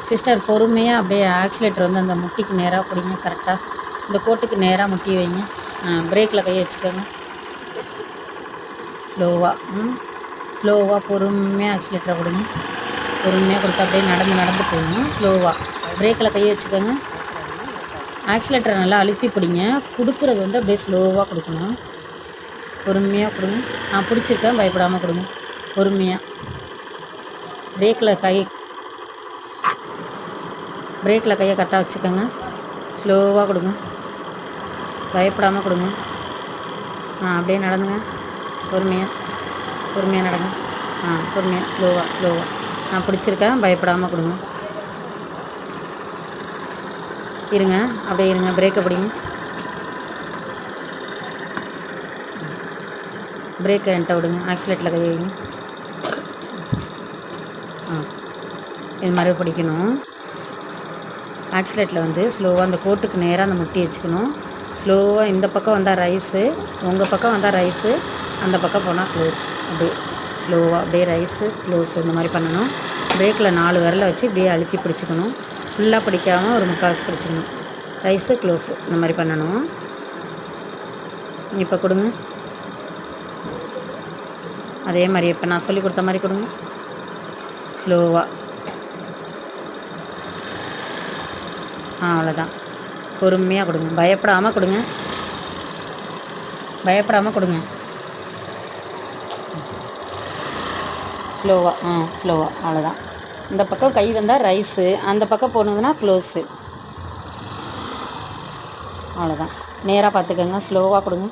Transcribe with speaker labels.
Speaker 1: Sister பொறுமையாக அப்படியே oscillator வந்து அந்த முட்டிக்கு நேராக பிடிங்க. கரெக்டாக இந்த கோட்டுக்கு நேராக முட்டி வைங்க. பிரேக்கில் கையை வச்சுக்கோங்க. ஸ்லோவாக பொறுமையாக ஆக்சிலேட்டரை கொடுங்க. பொறுமையாக கொடுத்து அப்படியே நடந்து போகணும். ஸ்லோவாக பிரேக்கில் கையை வச்சுக்கோங்க. ஆக்சிலேட்டரை நல்லா அழுத்தி பிடிங்க. கொடுக்குறது வந்து அப்படியே ஸ்லோவாக கொடுக்கணும். பொறுமையாக கொடுங்க. நான் பிடிச்சிருக்கேன், பயப்படாமல் கொடுங்க. பொறுமையாக பிரேக்கில் கையை கரெக்டாக வச்சுக்கோங்க. ஸ்லோவாக கொடுங்க, பயப்படாமல் கொடுங்க. அப்படியே நடந்துங்க. பொறுமையாக நடங்க. பொறுமையாக ஸ்லோவாக நான் பிடிச்சிருக்கேன், பயப்படாமல் கொடுங்க. இருங்க, அப்படியே இருங்க. பிரேக்கை பிடிங்க. பிரேக்கை என்கிட்ட விடுங்க. ஆக்சிலேட்டரில் கை வைங்க. இது மாதிரி பிடிக்கணும். ஆக்சிலேட்டரில் வந்து ஸ்லோவாக அந்த கோட்டுக்கு நேராக அந்த முட்டி வச்சுக்கணும். ஸ்லோவாக இந்த பக்கம் வந்தால் ரைஸு, உங்கள் பக்கம் வந்தால் ரைஸு, அந்த பக்கம் போனால் க்ளோஸ். அப்படியே ஸ்லோவாக அப்படியே ரைஸு க்ளோஸு இந்த மாதிரி பண்ணணும். பிரேக்கில் 4 விரலை வச்சு இப்படியே அழுத்தி பிடிச்சிக்கணும். ஃபுல்லாக பிடிக்காமல் ஒரு முக்கால்வாசி பிடிச்சிக்கணும். ரைஸு க்ளோஸு இந்த மாதிரி பண்ணணும். இப்போ கொடுங்க. அதே மாதிரி இப்போ நான் சொல்லி கொடுத்த மாதிரி கொடுங்க. ஸ்லோவாக அவ்வளோதான். பொறுமையாக கொடுங்க, பயப்படாமல் கொடுங்க. ஸ்லோவாக அவ்வளோதான். இந்த பக்கம் கை வந்தால் ரைஸு, அந்த பக்கம் போனதுன்னா க்ளோஸு. அவ்வளோதான். நேராக பார்த்துக்கோங்க. ஸ்லோவாக கொடுங்க.